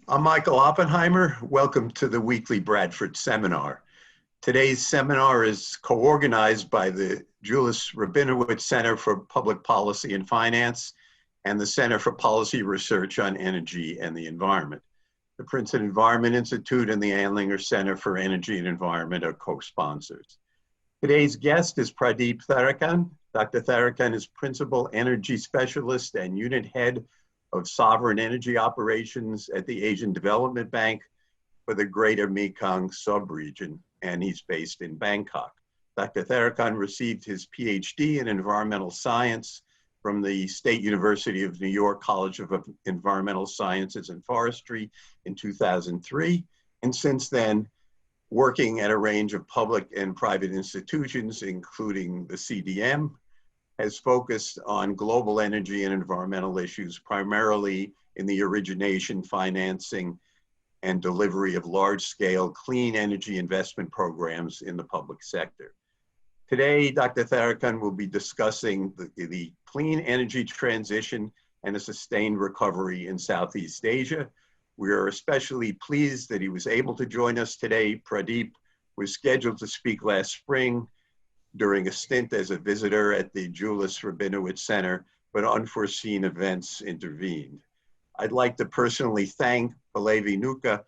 I'm Michael Oppenheimer. Welcome to the weekly Bradford seminar. Today's seminar is co-organized by the Julius Rabinowitz Center for Public Policy and Finance and the Center for Policy Research on Energy and the Environment. The Princeton Environment Institute and the Andlinger Center for Energy and Environment are co-sponsors. Today's guest is Pradeep Tharakan. Dr. Tharakan is Principal Energy Specialist and Unit Head of Sovereign Energy Operations at the Asian Development Bank for the Greater Mekong Subregion, and he's based in Bangkok. Dr. Tharakan received his PhD in Environmental Science from the State University of New York College of Environmental Sciences and Forestry in 2003, and since then, working at a range of public and private institutions, including the CDM, has focused on global energy and environmental issues, primarily in the origination, financing, and delivery of large-scale clean energy investment programs in the public sector. Today, Dr. Tharakan will be discussing the clean energy transition and a sustained recovery in Southeast Asia. We are especially pleased that he was able to join us today. Pradeep was scheduled to speak last spring during a stint as a visitor at the Julius Rabinowitz Center, but unforeseen events intervened. I'd like to personally thank Pallavi Nuka,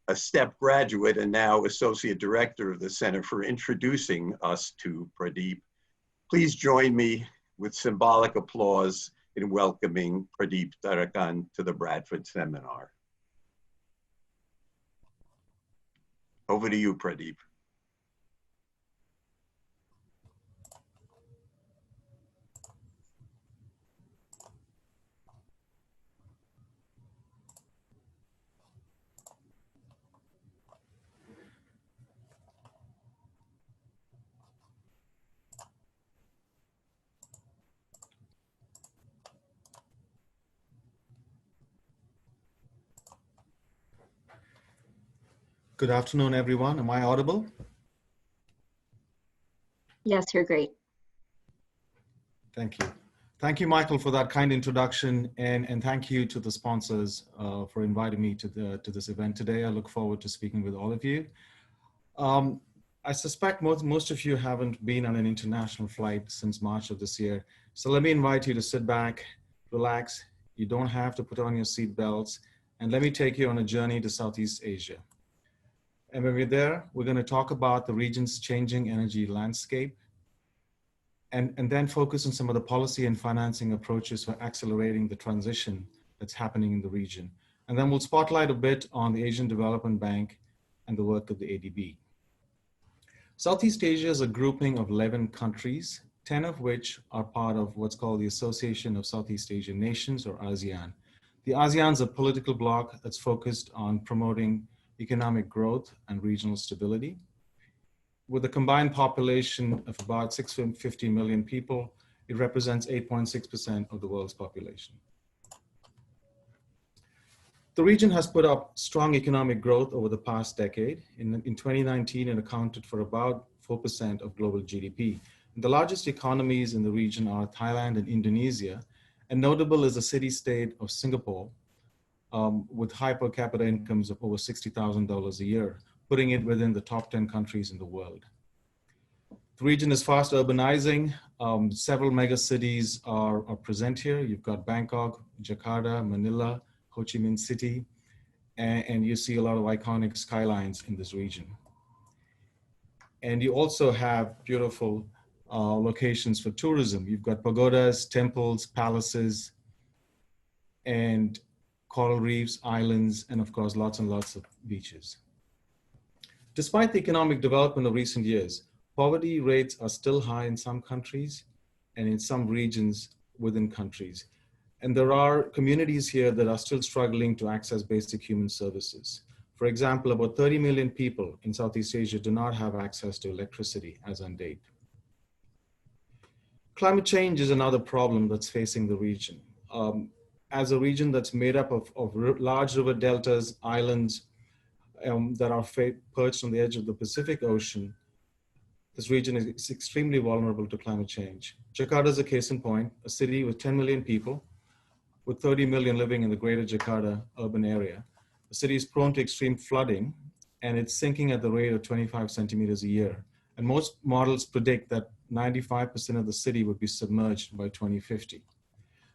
a STEP graduate and now Associate Director of the Center, for introducing us to Pradeep. Please join me with symbolic applause in welcoming Pradeep Tharakan to the Bradford seminar. Over to you, Pradeep. Good afternoon, everyone. Am I audible? Yes, you're great. Thank you. Thank you, Michael, for that kind introduction, and thank you to the sponsors for inviting me to this event today. I look forward to speaking with all of you. I suspect most of you haven't been on an international flight since March of this year, so let me invite you to sit back, relax. You don't have to put on your seat belts, and let me take you on a journey to Southeast Asia. And when we're there, we're going to talk about the region's changing energy landscape and then focus on some of the policy and financing approaches for accelerating the transition that's happening in the region. And then we'll spotlight a bit on the Asian Development Bank and the work of the ADB. Southeast Asia is a grouping of 11 countries, 10 of which are part of what's called the Association of Southeast Asian Nations, or ASEAN. The ASEAN is a political bloc that's focused on promoting economic growth and regional stability. With a combined population of about 650 million people, it represents 8.6% of the world's population. The region has put up strong economic growth over the past decade. In 2019, it accounted for about 4% of global GDP. And the largest economies in the region are Thailand and Indonesia, and notable is the city-state of Singapore, with high per capita incomes of over $60,000 a year, putting it within the top 10 countries in the world. The region is fast urbanizing. Several mega cities are present here. You've got Bangkok, Jakarta, Manila, Ho Chi Minh City, and you see a lot of iconic skylines in this region. And you also have beautiful locations for tourism. You've got pagodas, temples, palaces, and coral reefs, islands, and of course, lots and lots of beaches. Despite the economic development of recent years, poverty rates are still high in some countries and in some regions within countries. And there are communities here that are still struggling to access basic human services. For example, about 30 million people in Southeast Asia do not have access to electricity as on date. Climate change is another problem that's facing the region. As a region that's made up of large river deltas, islands that are perched on the edge of the Pacific Ocean, this region is extremely vulnerable to climate change. Jakarta is a case in point, a city with 10 million people, with 30 million living in the greater Jakarta urban area. The city is prone to extreme flooding, and it's sinking at the rate of 25 centimeters a year. And most models predict that 95% of the city would be submerged by 2050.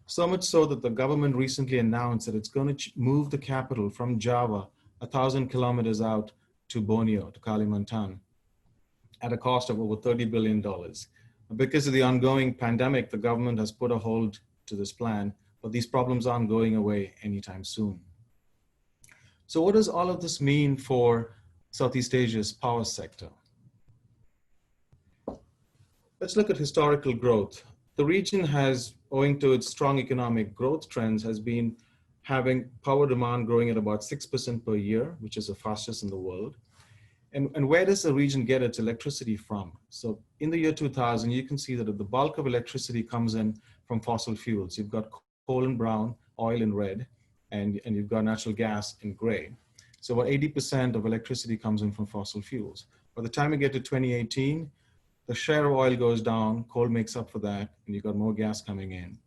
So much so that the government recently announced that it's going to move the capital from Java 1,000 kilometers out to Borneo, to Kalimantan, at a cost of over $30 billion. Because of the ongoing pandemic, the government has put a hold to this plan, but these problems aren't going away anytime soon. So what does all of this mean for Southeast Asia's power sector? Let's look at historical growth. The region has, owing to its strong economic growth trends, has been having power demand growing at about 6% per year, which is the fastest in the world. And where does the region get its electricity from? So in the year 2000, you can see that the bulk of electricity comes in from fossil fuels. You've got coal in brown, oil in red, and you've got natural gas in gray. So about 80% of electricity comes in from fossil fuels. By the time we get to 2018, the share of oil goes down, coal makes up for that, and you've got more gas coming in.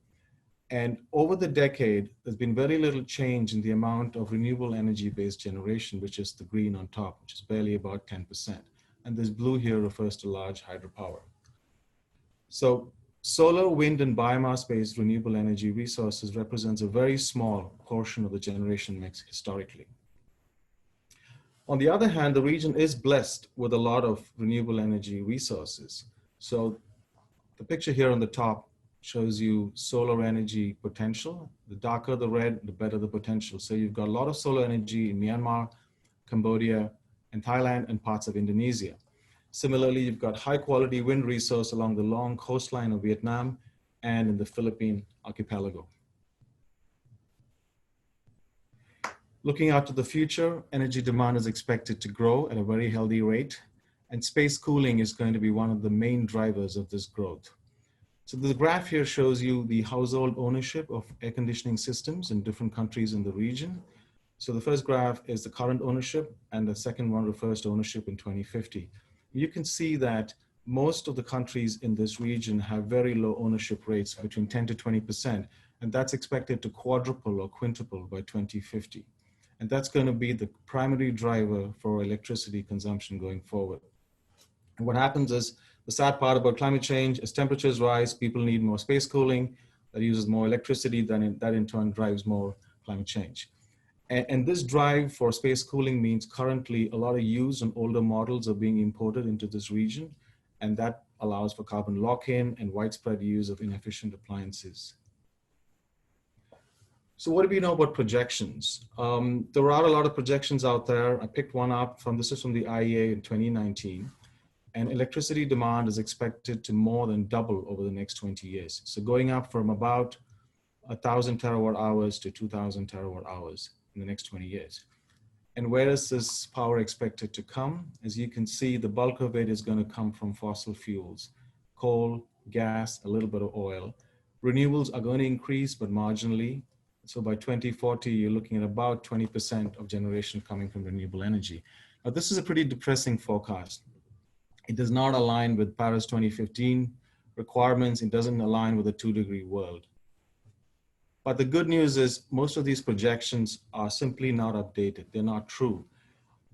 And over the decade, there's been very little change in the amount of renewable energy-based generation, which is the green on top, which is barely about 10%. And this blue here refers to large hydropower. So solar, wind, and biomass-based renewable energy resources represents a very small portion of the generation mix historically. On the other hand, the region is blessed with a lot of renewable energy resources. So the picture here on the top shows you solar energy potential. The darker the red, the better the potential. So you've got a lot of solar energy in Myanmar, Cambodia, and Thailand, and parts of Indonesia. Similarly, you've got high quality wind resource along the long coastline of Vietnam and in the Philippine archipelago. Looking out to the future, energy demand is expected to grow at a very healthy rate, and space cooling is going to be one of the main drivers of this growth. So the graph here shows you the household ownership of air conditioning systems in different countries in the region. So the first graph is the current ownership, and the second one refers to ownership in 2050. You can see that most of the countries in this region have very low ownership rates, between 10 to 20%, and that's expected to quadruple or quintuple by 2050. And that's going to be the primary driver for electricity consumption going forward. And what happens is, the sad part about climate change, as temperatures rise, people need more space cooling, that uses more electricity, that in turn drives more climate change. And this drive for space cooling means currently a lot of used and older models are being imported into this region, and that allows for carbon lock-in and widespread use of inefficient appliances. So what do we know about projections? There are a lot of projections out there. I picked one up this is from the IEA in 2019. And electricity demand is expected to more than double over the next 20 years. So going up from about 1,000 terawatt hours to 2,000 terawatt hours in the next 20 years. And where is this power expected to come? As you can see, the bulk of it is going to come from fossil fuels, coal, gas, a little bit of oil. Renewables are going to increase, but marginally. So by 2040, you're looking at about 20% of generation coming from renewable energy. Now, this is a pretty depressing forecast. It does not align with Paris 2015 requirements. It doesn't align with a 2-degree world. But the good news is most of these projections are simply not updated. They're not true.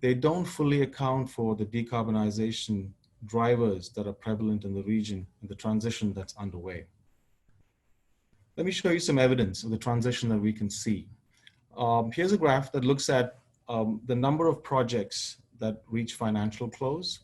They don't fully account for the decarbonization drivers that are prevalent in the region and the transition that's underway. Let me show you some evidence of the transition that we can see. Here's a graph that looks at the number of projects that reach financial close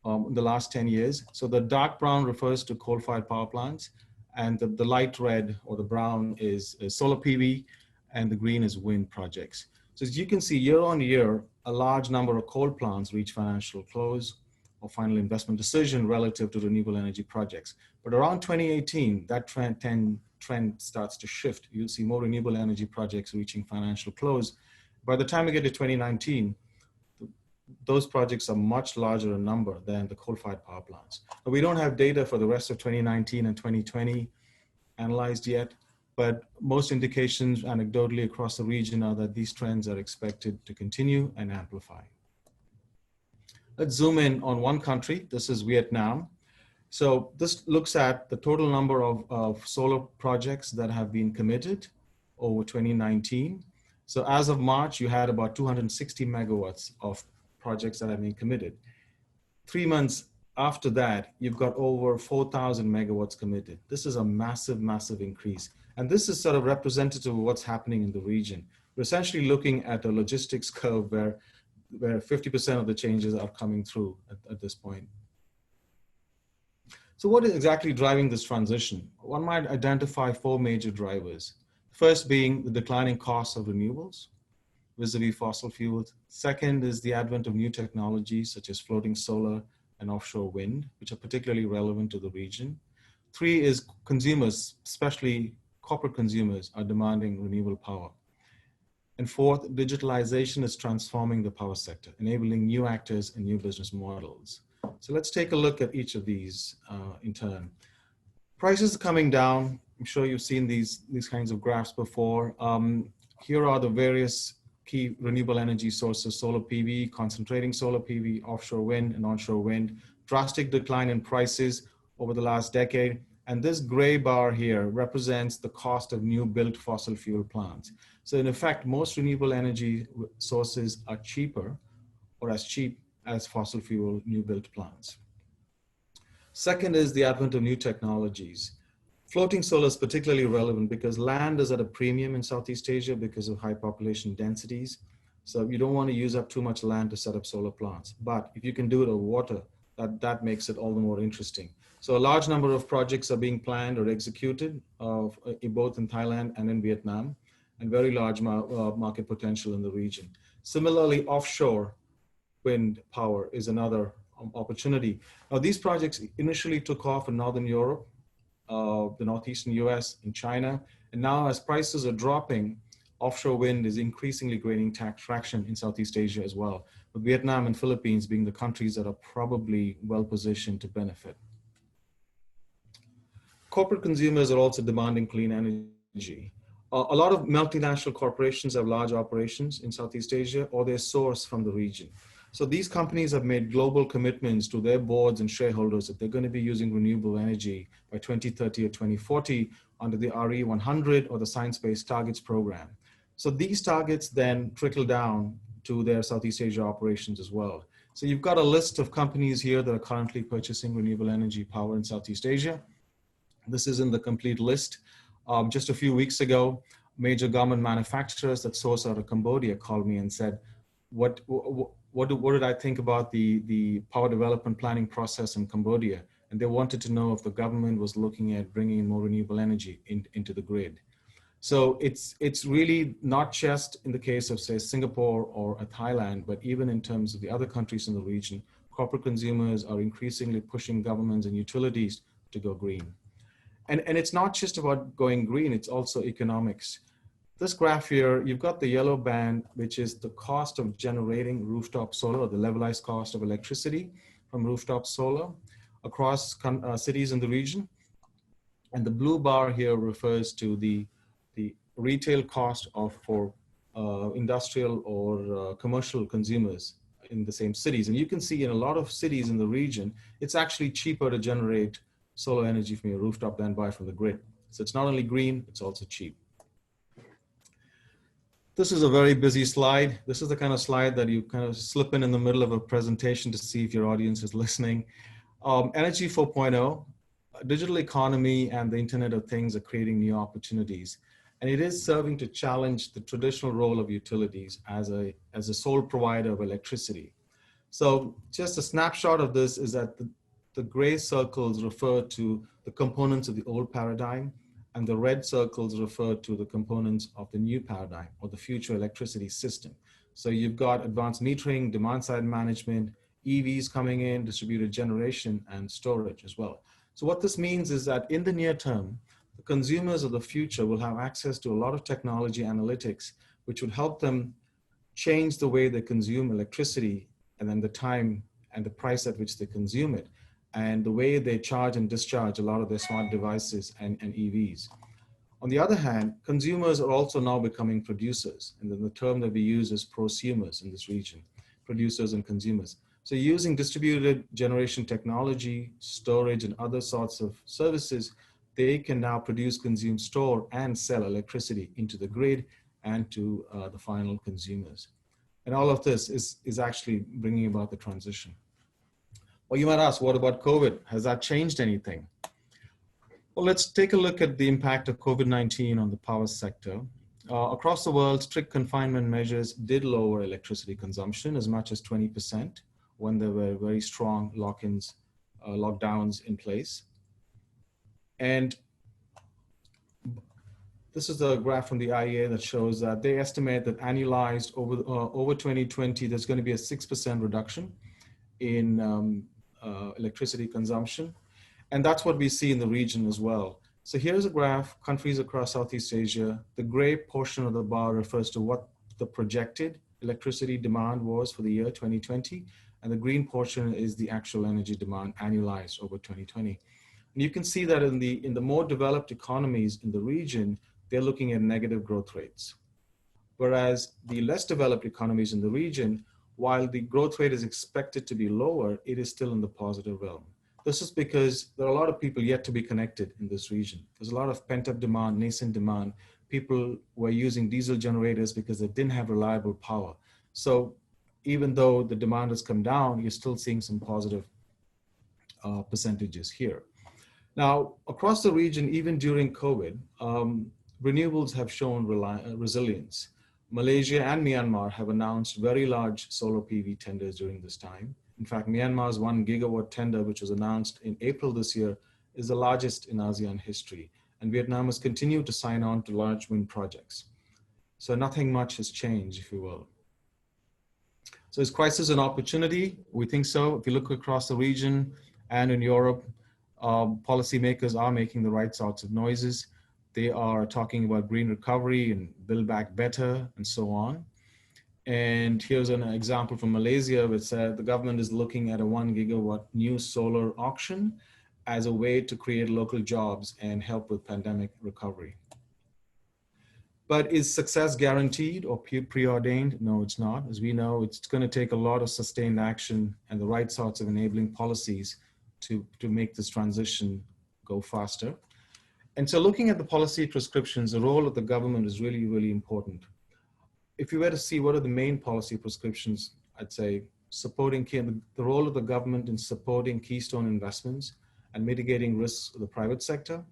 in the last 10 years. So the dark brown refers to coal-fired power plants, and the light red or the brown is solar PV, and the green is wind projects. So as you can see, year on year, a large number of coal plants reach financial close or final investment decision relative to renewable energy projects. But around 2018, that trend starts to shift. You'll see more renewable energy projects reaching financial close. By the time we get to 2019, those projects are much larger in number than the coal-fired power plants. But we don't have data for the rest of 2019 and 2020 analyzed yet, but most indications anecdotally across the region are that these trends are expected to continue and amplify. Let's zoom in on one country. This is Vietnam. So this looks at the total number of solar projects that have been committed over 2019. So as of March, you had about 260 megawatts of projects that have been committed. 3 months after that, you've got over 4,000 megawatts committed. This is a massive, massive increase. And this is sort of representative of what's happening in the region. We're essentially looking at a logistics curve where 50% of the changes are coming through at this point. So what is exactly driving this transition? One might identify 4 major drivers. First being the declining cost of renewables vis-a-vis fossil fuels. Second is the advent of new technologies such as floating solar and offshore wind, which are particularly relevant to the region. 3 is consumers, especially corporate consumers, are demanding renewable power. And 4th, digitalization is transforming the power sector, enabling new actors and new business models. So let's take a look at each of these in turn. Prices are coming down. I'm sure you've seen these kinds of graphs before. Here are the various key renewable energy sources: solar PV, concentrating solar PV, offshore wind and onshore wind. Drastic decline in prices over the last decade. And this gray bar here represents the cost of new built fossil fuel plants. So in effect, most renewable energy sources are cheaper or as cheap as fossil fuel new built plants. Second is the advent of new technologies. Floating solar is particularly relevant because land is at a premium in Southeast Asia because of high population densities. So you don't want to use up too much land to set up solar plants. But if you can do it over water, that makes it all the more interesting. So a large number of projects are being planned or executed both in Thailand and in Vietnam, and very large market potential in the region. Similarly, offshore wind power is another opportunity. Now, these projects initially took off in Northern Europe, the Northeastern US, in China. And now as prices are dropping, offshore wind is increasingly gaining traction in Southeast Asia as well, with Vietnam and Philippines being the countries that are probably well positioned to benefit. Corporate consumers are also demanding clean energy. A lot of multinational corporations have large operations in Southeast Asia, or they source from the region. So these companies have made global commitments to their boards and shareholders that they're going to be using renewable energy by 2030 or 2040 under the RE100 or the Science-Based Targets program. So these targets then trickle down to their Southeast Asia operations as well. So you've got a list of companies here that are currently purchasing renewable energy power in Southeast Asia. This isn't the complete list. Just a few weeks ago, major garment manufacturers that source out of Cambodia called me and said, what did I think about the power development planning process in Cambodia? And they wanted to know if the government was looking at bringing in more renewable energy into the grid. So it's really not just in the case of, say, Singapore or Thailand, but even in terms of the other countries in the region, corporate consumers are increasingly pushing governments and utilities to go green. And it's not just about going green, it's also economics. This graph here, you've got the yellow band, which is the cost of generating rooftop solar, or the levelized cost of electricity from rooftop solar across cities in the region. And the blue bar here refers to the retail cost for industrial or commercial consumers in the same cities. And you can see in a lot of cities in the region, it's actually cheaper to generate solar energy from your rooftop than buy from the grid. So it's not only green, it's also cheap. This is a very busy slide. This is the kind of slide that you kind of slip in the middle of a presentation to see if your audience is listening. Energy 4.0, digital economy and the Internet of Things are creating new opportunities. And it is serving to challenge the traditional role of utilities as a sole provider of electricity. So just a snapshot of this is that the gray circles refer to the components of the old paradigm, and the red circles refer to the components of the new paradigm or the future electricity system. So you've got advanced metering, demand side management, EVs coming in, distributed generation, and storage as well. So what this means is that in the near term, the consumers of the future will have access to a lot of technology analytics, which would help them change the way they consume electricity, and then the time and the price at which they consume it, and the way they charge and discharge a lot of their smart devices and EVs. On the other hand, consumers are also now becoming producers, and then the term that we use is prosumers in this region, producers and consumers. So using distributed generation technology, storage, and other sorts of services, they can now produce, consume, store, and sell electricity into the grid, and to the final consumers. And all of this is actually bringing about the transition. Well, you might ask, what about COVID? Has that changed anything? Well, let's take a look at the impact of COVID-19 on the power sector. Across the world, strict confinement measures did lower electricity consumption as much as 20% when there were very strong lockdowns in place. And this is a graph from the IEA that shows that they estimate that annualized over 2020, there's going to be a 6% reduction in electricity consumption. And that's what we see in the region as well. So here's a graph, countries across Southeast Asia. The gray portion of the bar refers to what the projected electricity demand was for the year 2020. And the green portion is the actual energy demand annualized over 2020. And you can see that in the more developed economies in the region, they're looking at negative growth rates. Whereas the less developed economies in the region, while the growth rate is expected to be lower, it is still in the positive realm. This is because there are a lot of people yet to be connected in this region. There's a lot of pent-up demand, nascent demand. People were using diesel generators because they didn't have reliable power. So even though the demand has come down, you're still seeing some positive percentages here. Now, across the region, even during COVID, renewables have shown resilience. Malaysia and Myanmar have announced very large solar PV tenders during this time. In fact, Myanmar's 1 gigawatt tender, which was announced in April this year, is the largest in ASEAN history. And Vietnam has continued to sign on to large wind projects. So nothing much has changed, if you will. So is crisis an opportunity? We think so. If you look across the region and in Europe, policymakers are making the right sorts of noises. They are talking about green recovery and build back better and so on. And here's an example from Malaysia, which said the government is looking at a 1 gigawatt new solar auction as a way to create local jobs and help with pandemic recovery. But is success guaranteed or preordained? No, it's not. As we know, it's going to take a lot of sustained action and the right sorts of enabling policies to make this transition go faster. And so looking at the policy prescriptions, the role of the government is really, really important. If you were to see what are the main policy prescriptions, I'd say supporting the role of the government in supporting keystone investments and mitigating risks of the private sector,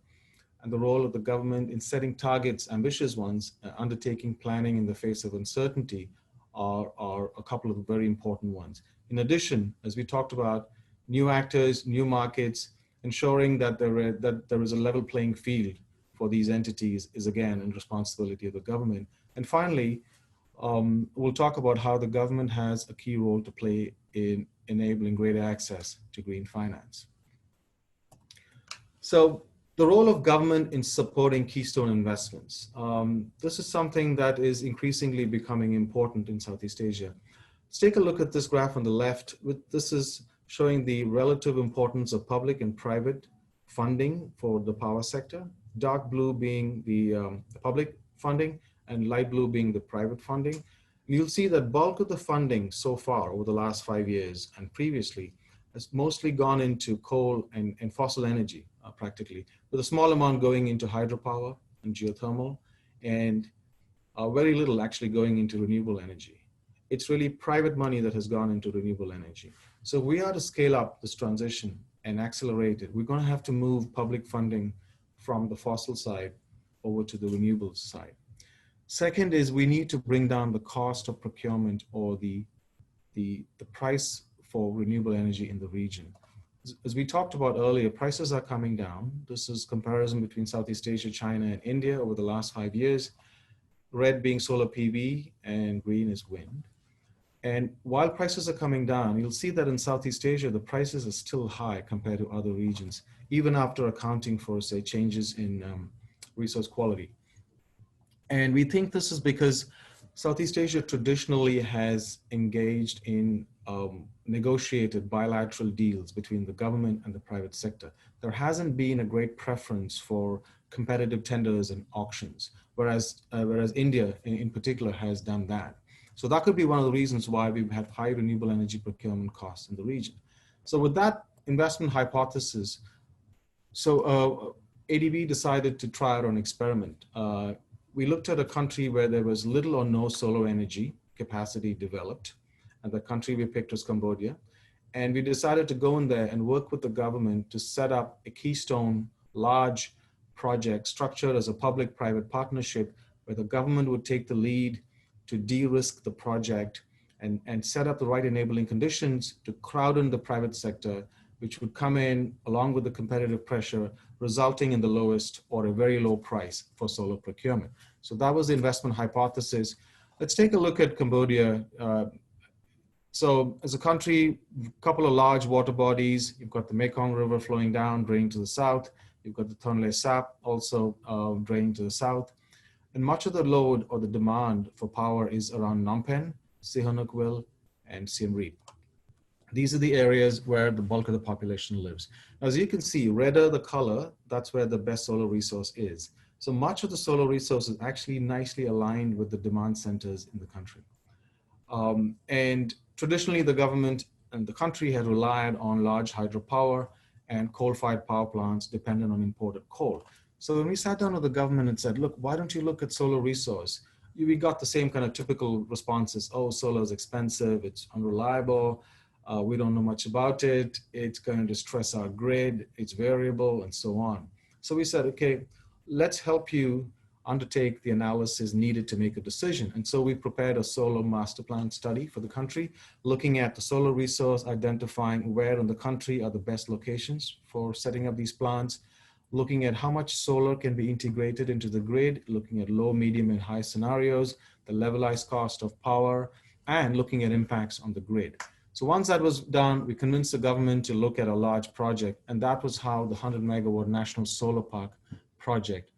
and the role of the government in setting targets, ambitious ones, undertaking planning in the face of uncertainty are a couple of very important ones. In addition, as we talked about, new actors, new markets, ensuring that there is a level playing field for these entities is again a responsibility of the government. And finally, we'll talk about how the government has a key role to play in enabling greater access to green finance. So the role of government in supporting keystone investments. This is something that is increasingly becoming important in Southeast Asia. Let's take a look at this graph on the left. This is showing the relative importance of public and private funding for the power sector, dark blue being the public funding and light blue being the private funding. You'll see that bulk of the funding so far over the last 5 years and previously has mostly gone into coal and fossil energy, practically, with a small amount going into hydropower and geothermal, and very little actually going into renewable energy. It's really private money that has gone into renewable energy. So we are to scale up this transition and accelerate it. We're going to have to move public funding from the fossil side over to the renewables side. Second is we need to bring down the cost of procurement or the price for renewable energy in the region. As we talked about earlier, prices are coming down. This is comparison between Southeast Asia, China, and India over the last 5 years. Red being solar PV and green is wind. And while prices are coming down, you'll see that in Southeast Asia, the prices are still high compared to other regions, even after accounting for, say, changes in resource quality. And we think this is because Southeast Asia traditionally has engaged in negotiated bilateral deals between the government and the private sector. There hasn't been a great preference for competitive tenders and auctions, whereas India in particular has done that. So that could be one of the reasons why we've had high renewable energy procurement costs in the region. So with that investment hypothesis, ADB decided to try out an experiment. we looked at a country where there was little or no solar energy capacity developed. And the country we picked was Cambodia. And we decided to go in there and work with the government to set up a keystone large project structured as a public-private partnership where the government would take the lead to de-risk the project and set up the right enabling conditions to crowd in the private sector, which would come in along with the competitive pressure, resulting in the lowest or a very low price for solar procurement. So that was the investment hypothesis. Let's take a look at Cambodia. So as a country, a couple of large water bodies. You've got the Mekong River flowing down, draining to the south. You've got the Tonle Sap also draining to the south. And much of the load or the demand for power is around Phnom Penh, Sihanoukville, and Siem Reap. These are the areas where the bulk of the population lives. Now, as you can see, redder the color, that's where the best solar resource is. So much of the solar resource is actually nicely aligned with the demand centers in the country. And traditionally, the government and the country had relied on large hydropower and coal-fired power plants dependent on imported coal. So when we sat down with the government and said, look, why don't you look at solar resource? We got the same kind of typical responses. Oh, solar is expensive, it's unreliable, we don't know much about it, it's going to stress our grid, it's variable, and so on. So we said, okay, let's help you undertake the analysis needed to make a decision. And so we prepared a solar master plan study for the country, looking at the solar resource, identifying where in the country are the best locations for setting up these plants, looking at how much solar can be integrated into the grid, looking at low, medium, and high scenarios, the levelized cost of power, and looking at impacts on the grid. So once that was done, we convinced the government to look at a large project, and that was how the 100 megawatt National Solar Park project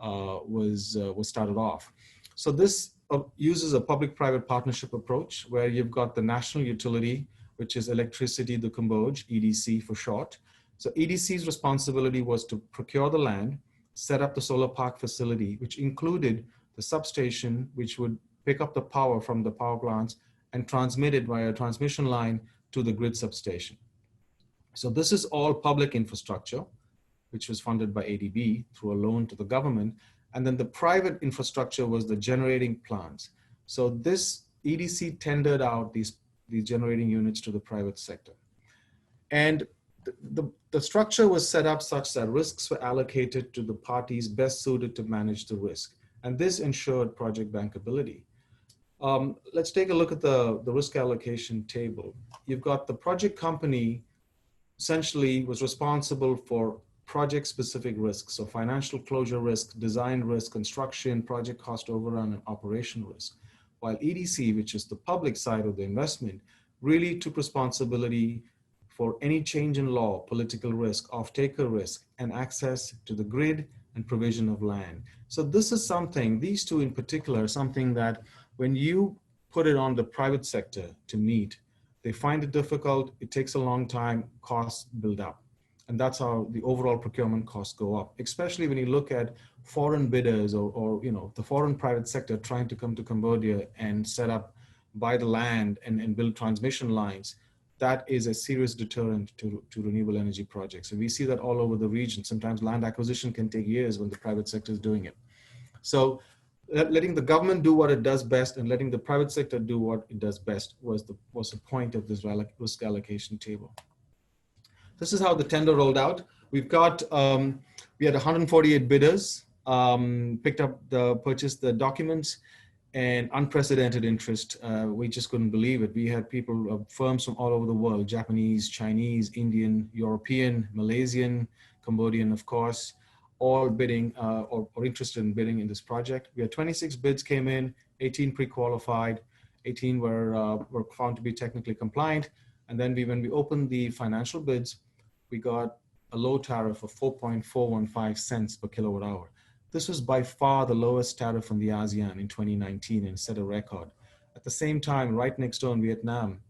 was started off. So this uses a public-private partnership approach where you've got the national utility, which is Electricity du Cambodge, EDC for short. So EDC's responsibility was to procure the land, set up the solar park facility, which included the substation, which would pick up the power from the power plants and transmit it via a transmission line to the grid substation. So this is all public infrastructure, which was funded by ADB through a loan to the government. And then the private infrastructure was the generating plants. So this EDC tendered out these generating units to the private sector. And the structure was set up such that risks were allocated to the parties best suited to manage the risk. And this ensured project bankability. Let's take a look at the risk allocation table. You've got the project company essentially was responsible for project-specific risks, so financial closure risk, design risk, construction, project cost overrun, and operation risk. While EDC, which is the public side of the investment, really took responsibility for any change in law, political risk, off-taker risk, and access to the grid and provision of land. So this is something, these two in particular, something that when you put it on the private sector to meet, they find it difficult, it takes a long time, costs build up. And that's how the overall procurement costs go up, especially when you look at foreign bidders or the foreign private sector trying to come to Cambodia and set up, buy the land and build transmission lines. That is a serious deterrent to renewable energy projects. And we see that all over the region. Sometimes land acquisition can take years when the private sector is doing it. So letting the government do what it does best and letting the private sector do what it does best was the point of this risk allocation table. This is how the tender rolled out. We've got, we had 148 bidders, purchased the documents, and unprecedented interest. We just couldn't believe it. We had people, firms from all over the world, Japanese, Chinese, Indian, European, Malaysian, Cambodian, of course, all bidding or interested in bidding in this project. We had 26 bids came in, 18 pre-qualified, 18 were found to be technically compliant. And then when we opened the financial bids, we got a low tariff of 4.415 cents per kilowatt hour. This was by far the lowest tariff in the ASEAN in 2019 and set a record. At the same time, right next door in Vietnam,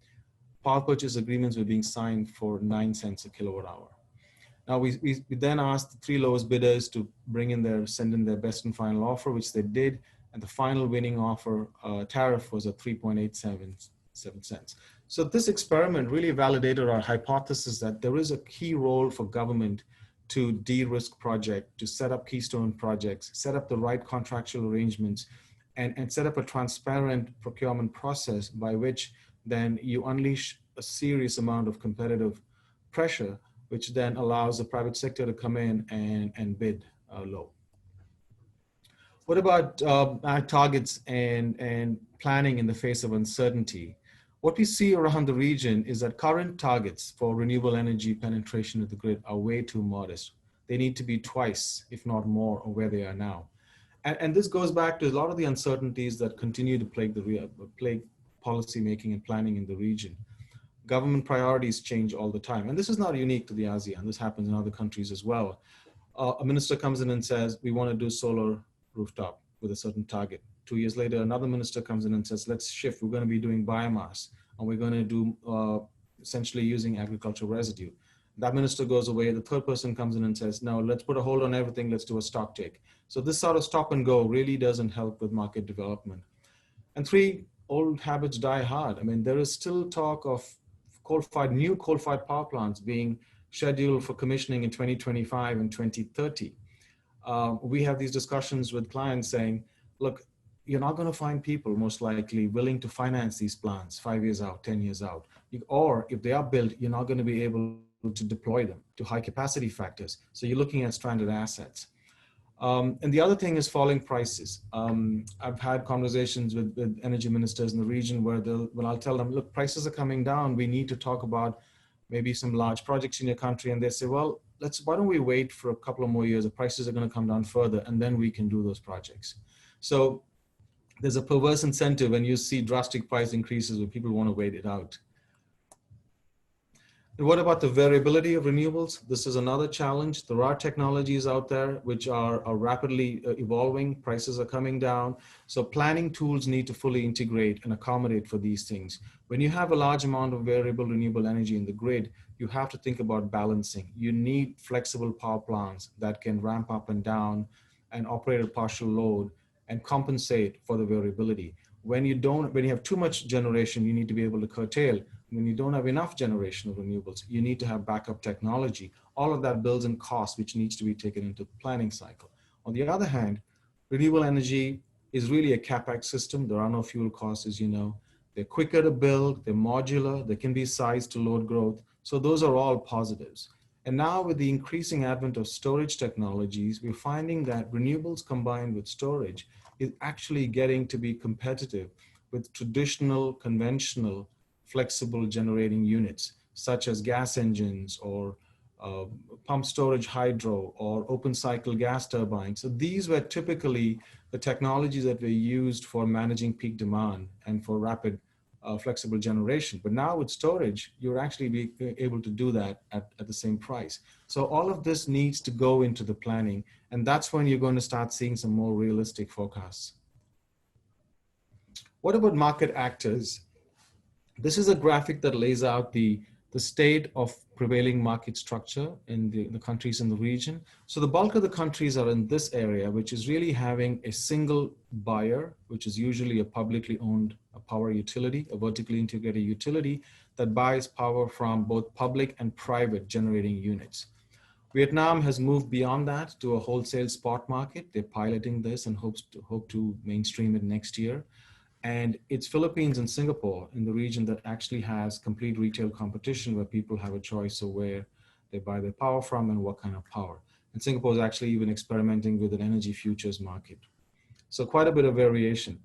power purchase agreements were being signed for 9 cents a kilowatt hour. Now we then asked the three lowest bidders to send in their best and final offer, which they did. And the final winning offer tariff was at 3.877 cents. So this experiment really validated our hypothesis that there is a key role for government to de-risk project, to set up keystone projects, set up the right contractual arrangements, and set up a transparent procurement process by which then you unleash a serious amount of competitive pressure, which then allows the private sector to come in and bid low. What about our targets and planning in the face of uncertainty? What we see around the region is that current targets for renewable energy penetration of the grid are way too modest. They need to be twice, if not more, of where they are now. And this goes back to a lot of the uncertainties that continue to plague policy making and planning in the region. Government priorities change all the time. And this is not unique to the ASEAN. This happens in other countries as well. A minister comes in and says, we want to do solar rooftop with a certain target. 2 years later, another minister comes in and says, let's shift. We're going to be doing biomass, and we're going to do essentially using agricultural residue. That minister goes away. The third person comes in and says, no, let's put a hold on everything. Let's do a stock take. So this sort of stop and go really doesn't help with market development. And three, old habits die hard. I mean, there is still talk of new coal-fired power plants being scheduled for commissioning in 2025 and 2030. We have these discussions with clients saying, look, you're not going to find people most likely willing to finance these plants 5 years out, 10 years out. Or if they are built, you're not going to be able to deploy them to high capacity factors. So you're looking at stranded assets. And the other thing is falling prices. I've had conversations with energy ministers in the region where when I'll tell them, look, prices are coming down. We need to talk about maybe some large projects in your country. And they say, well, why don't we wait for a couple of more years? The prices are going to come down further, and then we can do those projects. So there's a perverse incentive when you see drastic price increases where people want to wait it out. And what about the variability of renewables? This is another challenge. There are technologies out there which are rapidly evolving. Prices are coming down. So planning tools need to fully integrate and accommodate for these things. When you have a large amount of variable renewable energy in the grid, you have to think about balancing. You need flexible power plants that can ramp up and down and operate at partial load and compensate for the variability. When you have too much generation, you need to be able to curtail. When you don't have enough generation of renewables, you need to have backup technology. All of that builds in cost, which needs to be taken into the planning cycle. On the other hand, renewable energy is really a CapEx system. There are no fuel costs, as you know. They're quicker to build, they're modular, they can be sized to load growth. So those are all positives. And now with the increasing advent of storage technologies, we're finding that renewables combined with storage is actually getting to be competitive with traditional, conventional, flexible generating units, such as gas engines or pump storage hydro or open cycle gas turbines. So these were typically the technologies that were used for managing peak demand and for rapid flexible generation. But now with storage, you're actually be able to do that at the same price. So all of this needs to go into the planning, and that's when you're going to start seeing some more realistic forecasts. What about market actors? This is a graphic that lays out the state of prevailing market structure in the countries in the region. So the bulk of the countries are in this area, which is really having a single buyer, which is usually a publicly owned power utility, a vertically integrated utility that buys power from both public and private generating units. Vietnam has moved beyond that to a wholesale spot market. They're piloting this and hope to mainstream it next year. And it's Philippines and Singapore in the region that actually has complete retail competition where people have a choice of where they buy their power from and what kind of power. And Singapore is actually even experimenting with an energy futures market. So quite a bit of variation.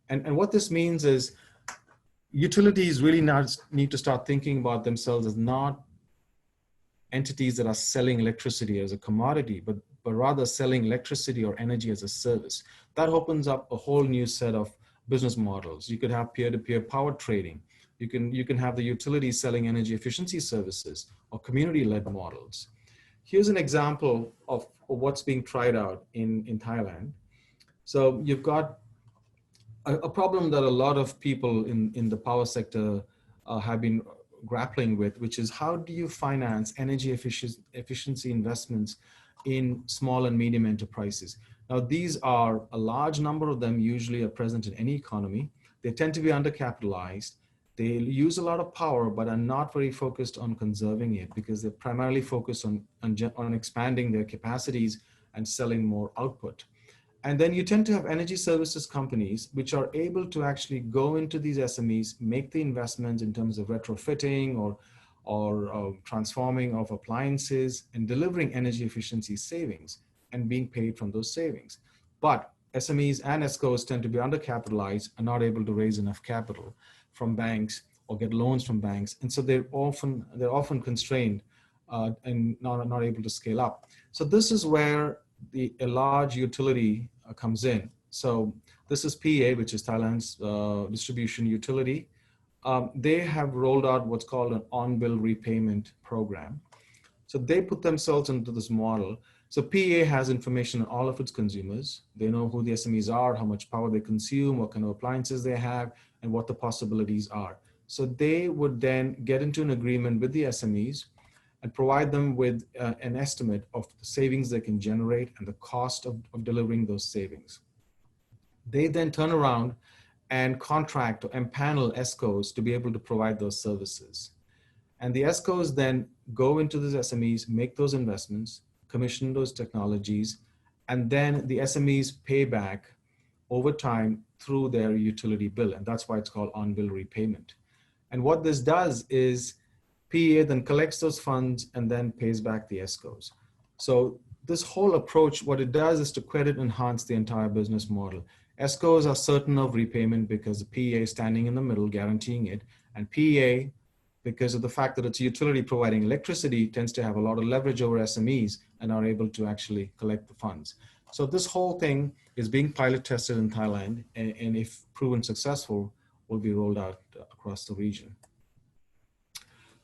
And what this means is utilities really now need to start thinking about themselves as not entities that are selling electricity as a commodity, but rather selling electricity or energy as a service. That opens up a whole new set of business models. You could have peer-to-peer power trading. You can have the utility selling energy efficiency services or community-led models. Here's an example of what's being tried out in Thailand. So you've got a problem that a lot of people in the power sector have been grappling with, which is how do you finance energy efficiency investments in small and medium enterprises? Now, these are a large number of them usually are present in any economy. They tend to be undercapitalized. They use a lot of power, but are not very focused on conserving it because they're primarily focused on expanding their capacities and selling more output. And then you tend to have energy services companies which are able to actually go into these SMEs, make the investments in terms of retrofitting or transforming of appliances and delivering energy efficiency savings and being paid from those savings. But SMEs and ESCOs tend to be undercapitalized and not able to raise enough capital from banks or get loans from banks. And so they're often constrained and not able to scale up. So this is where a large utility comes in. So this is PEA, which is Thailand's distribution utility. They have rolled out what's called an on-bill repayment program. So they put themselves into this model. So PEA has information on all of its consumers. They know who the SMEs are, how much power they consume, what kind of appliances they have, and what the possibilities are. So they would then get into an agreement with the SMEs and provide them with an estimate of the savings they can generate and the cost of delivering those savings. They then turn around and contract or empanel ESCOs to be able to provide those services. And the ESCOs then go into these SMEs, make those investments, commission those technologies, and then the SMEs pay back over time through their utility bill. And that's why it's called on-bill repayment. And what this does is PEA then collects those funds and then pays back the ESCOs. So this whole approach, what it does is to credit enhance the entire business model. ESCOs are certain of repayment because the PEA is standing in the middle, guaranteeing it. And PEA, because of the fact that it's a utility providing electricity, tends to have a lot of leverage over SMEs and are able to actually collect the funds. So this whole thing is being pilot tested in Thailand, and if proven successful, will be rolled out across the region.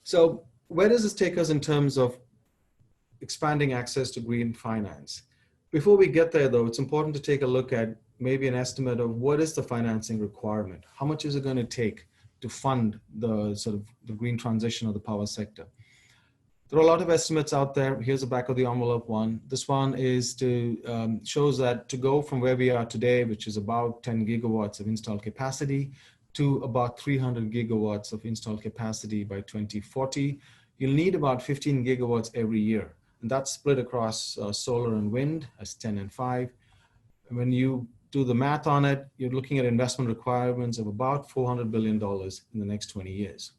So where does this take us in terms of expanding access to green finance? Before we get there though, it's important to take a look at maybe an estimate of what is the financing requirement? How much is it going to take to fund the sort of the green transition of the power sector? There are a lot of estimates out there. Here's the back of the envelope one. This one is shows that to go from where we are today, which is about 10 gigawatts of installed capacity, to about 300 gigawatts of installed capacity by 2040, you'll need about 15 gigawatts every year. And that's split across solar and wind as 10 and 5. And when you do the math on it, you're looking at investment requirements of about $400 billion in the next 20 years.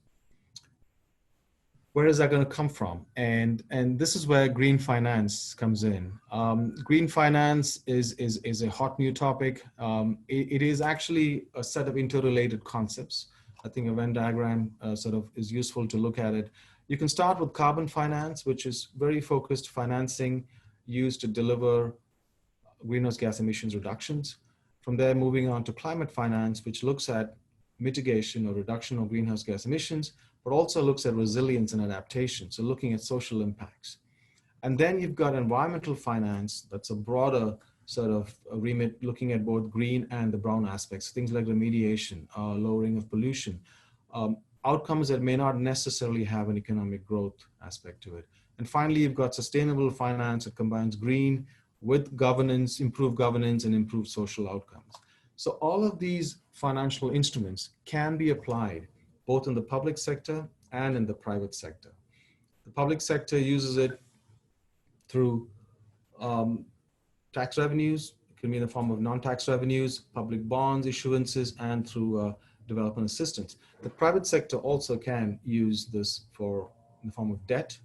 Where is that going to come from? And this is where green finance comes in. Green finance is a hot new topic. It is actually a set of interrelated concepts. I think a Venn diagram sort of is useful to look at it. You can start with carbon finance, which is very focused financing used to deliver greenhouse gas emissions reductions. From there, moving on to climate finance, which looks at mitigation or reduction of greenhouse gas emissions, but also looks at resilience and adaptation, so looking at social impacts. And then you've got environmental finance, that's a broader sort of remit, looking at both green and the brown aspects, things like remediation, lowering of pollution, outcomes that may not necessarily have an economic growth aspect to it. And finally, you've got sustainable finance that combines green with governance, improved governance, and improved social outcomes. So all of these financial instruments can be applied both in the public sector and in the private sector. The public sector uses it through tax revenues. It can be in the form of non-tax revenues, public bonds, issuances, and through development assistance. The private sector also can use this in the form of debt,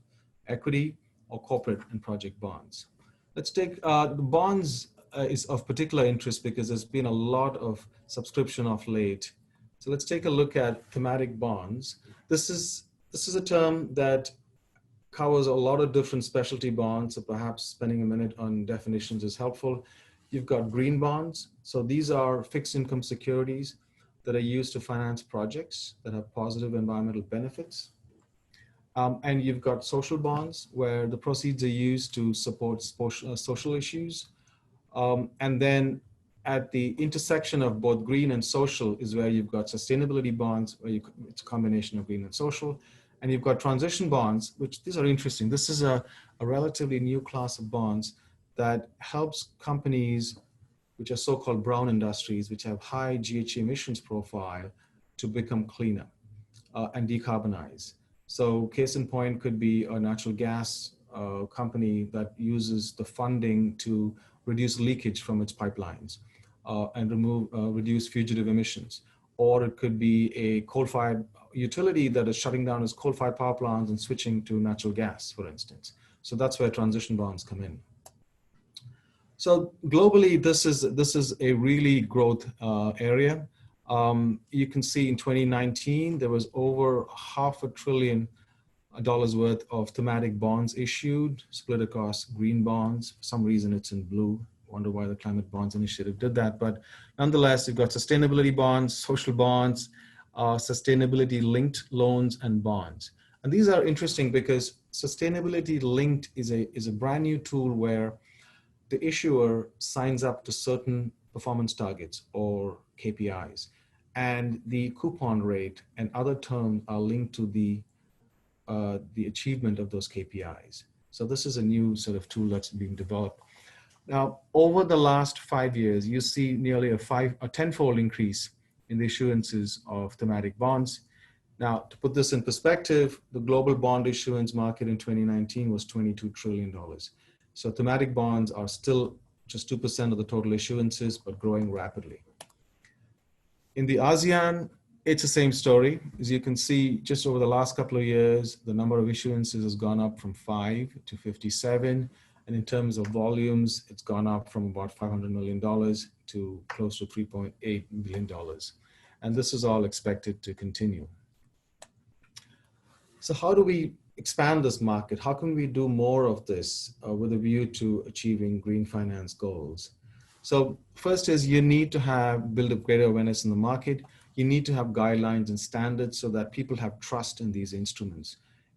equity, or corporate and project bonds. Let's take the bonds is of particular interest because there's been a lot of subscription of late. So let's take a look at thematic bonds. This is a term that covers a lot of different specialty bonds, so perhaps spending a minute on definitions is helpful. You've got green bonds. So these are fixed income securities that are used to finance projects that have positive environmental benefits. And you've got social bonds where the proceeds are used to support social issues. And then at the intersection of both green and social is where you've got sustainability bonds, where it's a combination of green and social. And you've got transition bonds, which these are interesting. This is a relatively new class of bonds that helps companies, which are so-called brown industries, which have high GHG emissions profile, to become cleaner. and decarbonize. So case in point could be a natural gas company that uses the funding to reduce leakage from its pipelines and reduce fugitive emissions. Or it could be a coal-fired utility that is shutting down its coal-fired power plants and switching to natural gas, for instance. So that's where transition bonds come in. So globally, this is a really growth area. You can see in 2019, there was over $500 billion worth of thematic bonds issued, split across green bonds. For some reason, it's in blue. Wonder why the Climate Bonds Initiative did that. But nonetheless, you've got sustainability bonds, social bonds, sustainability-linked loans and bonds. And these are interesting because sustainability-linked is a brand new tool where the issuer signs up to certain performance targets or KPIs, and the coupon rate and other terms are linked to the achievement of those KPIs. So this is a new sort of tool that's being developed. Now, over the last 5 years, you see nearly a tenfold increase in the issuances of thematic bonds. Now, to put this in perspective, the global bond issuance market in 2019 was $22 trillion. So thematic bonds are still just 2% of the total issuances, but growing rapidly. In the ASEAN, it's the same story. As you can see, just over the last couple of years, the number of issuances has gone up from 5 to 57. And in terms of volumes, it's gone up from about $500 million to close to $3.8 billion. And this is all expected to continue. So how do we expand this market? How can we do more of this with a view to achieving green finance goals? So first is you need to build a greater awareness in the market. You need to have guidelines and standards so that people have trust in these instruments.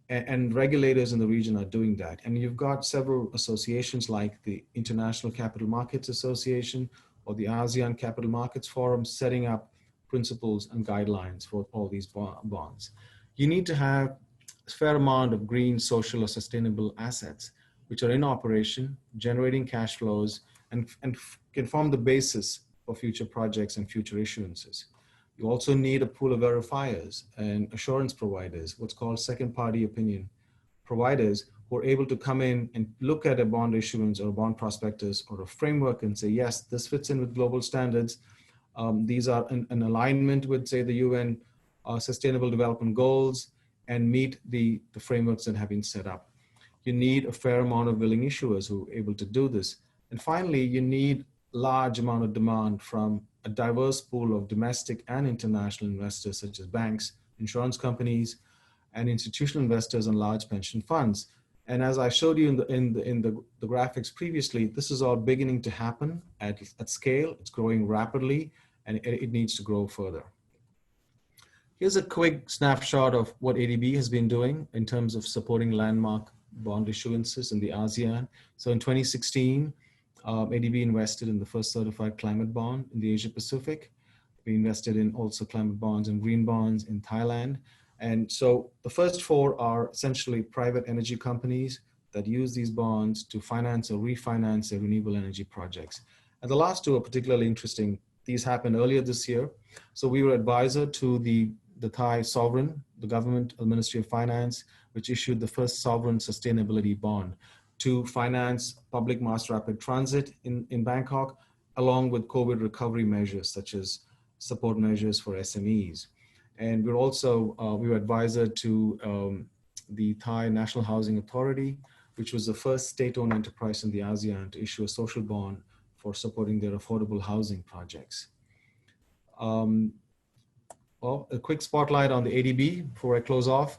And regulators in the region are doing that. And you've got several associations like the International Capital Markets Association or the ASEAN Capital Markets Forum setting up principles and guidelines for all these bonds. You need to have a fair amount of green, social, or sustainable assets, which are in operation, generating cash flows, and can form the basis for future projects and future issuances. You also need a pool of verifiers and assurance providers, what's called second-party opinion providers, who are able to come in and look at a bond issuance or a bond prospectus or a framework and say, yes, this fits in with global standards. These are in alignment with, say, the UN Sustainable Development Goals and meet the frameworks that have been set up. You need a fair amount of willing issuers who are able to do this. And finally, you need large amount of demand from a diverse pool of domestic and international investors, such as banks, insurance companies, and institutional investors and large pension funds. And as I showed you in the graphics previously, this is all beginning to happen at scale. It's growing rapidly, and it needs to grow further. Here's a quick snapshot of what ADB has been doing in terms of supporting landmark bond issuances in the ASEAN. So in 2016, ADB invested in the first certified climate bond in the Asia Pacific. We invested in also climate bonds and green bonds in Thailand. And so the first four are essentially private energy companies that use these bonds to finance or refinance their renewable energy projects. And the last two are particularly interesting. These happened earlier this year. So we were advisor to the Thai sovereign, the government, the Ministry of Finance, which issued the first sovereign sustainability bond to finance public mass rapid transit in Bangkok, along with COVID recovery measures, such as support measures for SMEs. And we're also, we were advisor to the Thai National Housing Authority, which was the first state-owned enterprise in the ASEAN to issue a social bond for supporting their affordable housing projects. Well, a quick spotlight on the ADB before I close off.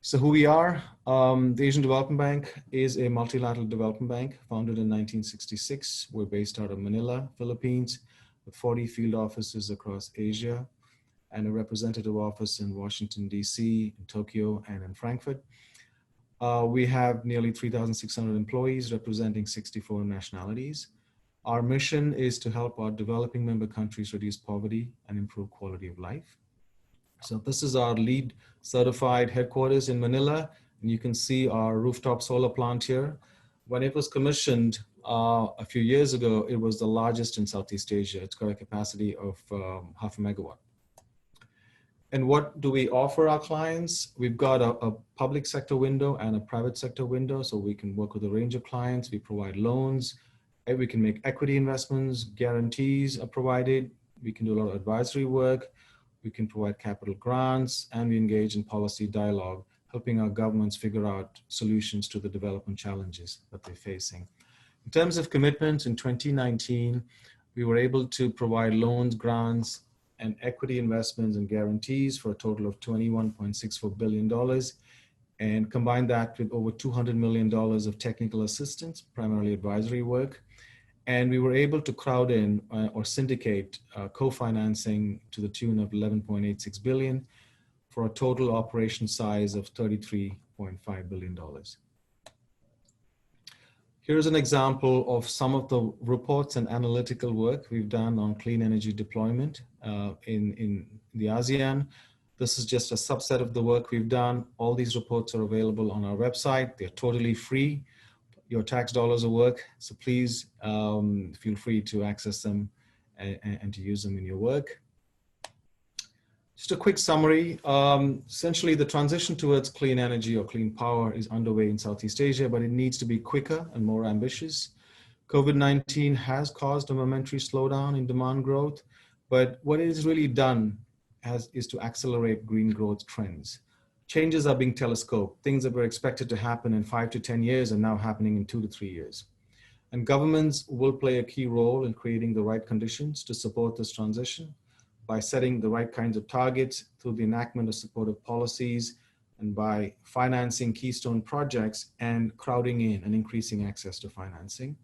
So who we are, the Asian Development Bank is a multilateral development bank founded in 1966. We're based out of Manila, Philippines, with 40 field offices across Asia and a representative office in Washington, DC, in Tokyo, and in Frankfurt. We have nearly 3,600 employees representing 64 nationalities. Our mission is to help our developing member countries reduce poverty and improve quality of life. So this is our lead certified headquarters in Manila. And you can see our rooftop solar plant here. When it was commissioned a few years ago, it was the largest in Southeast Asia. It's got a capacity of 0.5 megawatt. And what do we offer our clients? We've got a public sector window and a private sector window, so we can work with a range of clients. We provide loans, and we can make equity investments, guarantees are provided. We can do a lot of advisory work. We can provide capital grants, and we engage in policy dialogue, helping our governments figure out solutions to the development challenges that they're facing. In terms of commitments, in 2019, we were able to provide loans, grants, and equity investments and guarantees for a total of $21.64 billion, and combine that with over $200 million of technical assistance, primarily advisory work. And we were able to crowd in or syndicate co-financing to the tune of $11.86 billion for a total operation size of $33.5 billion. Here's an example of some of the reports and analytical work we've done on clean energy deployment in the ASEAN. This is just a subset of the work we've done. All these reports are available on our website. They're totally free. Your tax dollars are work, so please feel free to access them and to use them in your work. Just a quick summary. Essentially, the transition towards clean energy or clean power is underway in Southeast Asia, but it needs to be quicker and more ambitious. COVID-19 has caused a momentary slowdown in demand growth, but what it has really done is to accelerate green growth trends. Changes are being telescoped. Things that were expected to happen in 5 to 10 years are now happening in 2 to 3 years. And governments will play a key role in creating the right conditions to support this transition, by setting the right kinds of targets through the enactment of supportive policies, and by financing keystone projects and crowding in and increasing access to financing.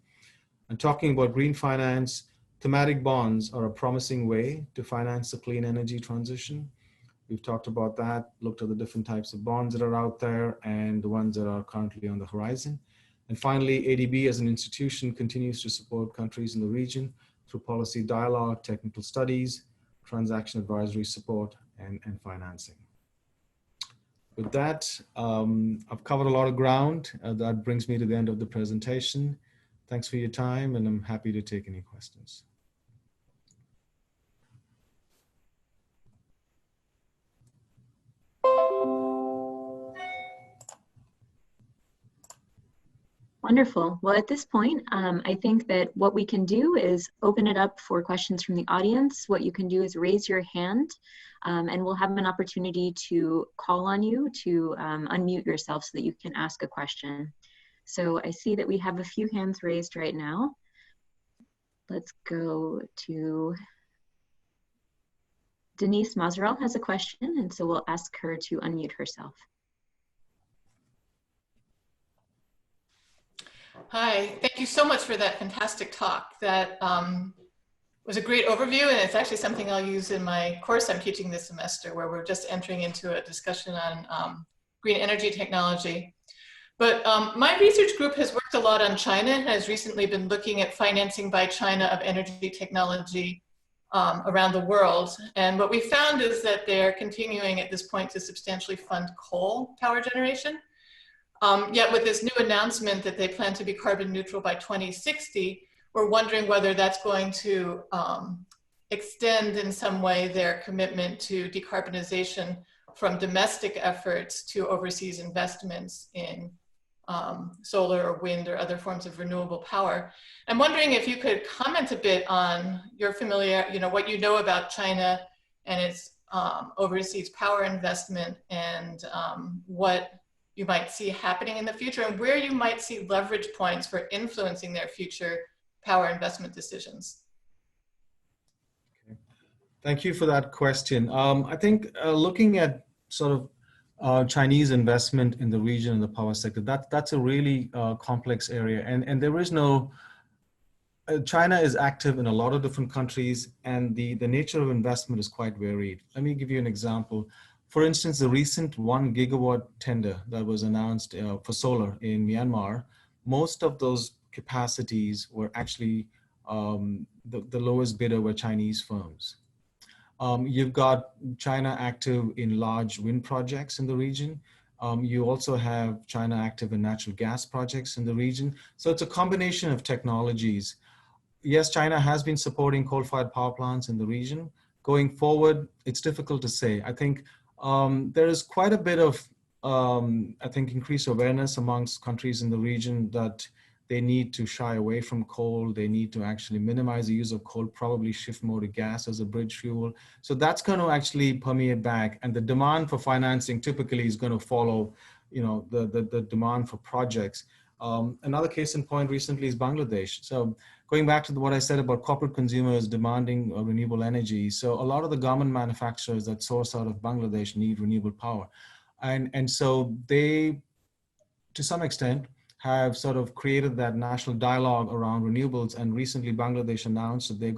And talking about green finance, thematic bonds are a promising way to finance the clean energy transition. We've talked about that, looked at the different types of bonds that are out there and the ones that are currently on the horizon. And finally, ADB as an institution continues to support countries in the region through policy dialogue, technical studies, transaction advisory support, and financing. With that, I've covered a lot of ground. That brings me to the end of the presentation. Thanks for your time, and I'm happy to take any questions. Wonderful. Well, at this point, I think that what we can do is open it up for questions from the audience. What you can do is raise your hand, and we'll have an opportunity to call on you to unmute yourself so that you can ask a question. So I see that we have a few hands raised right now. Let's go to Denise Mazeral has a question, and so we'll ask her to unmute herself. Hi, thank you so much for that fantastic talk. That was a great overview, and it's actually something I'll use in my course I'm teaching this semester, where we're just entering into a discussion on green energy technology. But my research group has worked a lot on China and has recently been looking at financing by China of energy technology around the world. And what we found is that they're continuing at this point to substantially fund coal power generation. Yet with this new announcement that they plan to be carbon neutral by 2060, we're wondering whether that's going to extend in some way their commitment to decarbonization from domestic efforts to overseas investments in solar or wind or other forms of renewable power. I'm wondering if you could comment a bit on your what you know about China and its overseas power investment, and what you might see happening in the future, and where you might see leverage points for influencing their future power investment decisions. Okay. Thank you for that question. I think looking at sort of Chinese investment in the region and the power sector, that's a really complex area, and there is no, China is active in a lot of different countries, and the nature of investment is quite varied. Let me give you an example. For instance, the recent 1 gigawatt tender that was announced for solar in Myanmar, most of those capacities were actually, the lowest bidder were Chinese firms. You've got China active in large wind projects in the region. You also have China active in natural gas projects in the region. So it's a combination of technologies. Yes, China has been supporting coal-fired power plants in the region. Going forward, it's difficult to say. I think there is quite a bit of, I think, increased awareness amongst countries in the region that they need to shy away from coal. They need to actually minimize the use of coal, probably shift more to gas as a bridge fuel. So that's going to actually permeate back, and the demand for financing typically is going to follow, the demand for projects. Another case in point recently is Bangladesh. So going back to what I said about corporate consumers demanding renewable energy. So a lot of the garment manufacturers that source out of Bangladesh need renewable power. And so they, to some extent, have sort of created that national dialogue around renewables. And recently Bangladesh announced that they're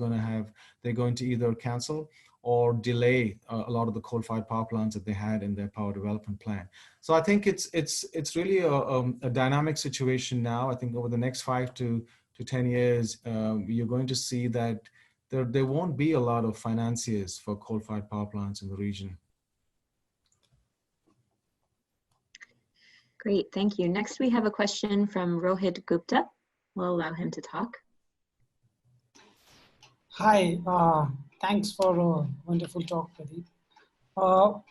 going to either cancel or delay a lot of the coal-fired power plants that they had in their power development plan. So I think it's really a dynamic situation now. I think over the next 5 to 10 years, you're going to see that there won't be a lot of financiers for coal-fired power plants in the region. Great, thank you. Next, we have a question from Rohit Gupta. We'll allow him to talk. Hi, thanks for a wonderful talk, Pradeep.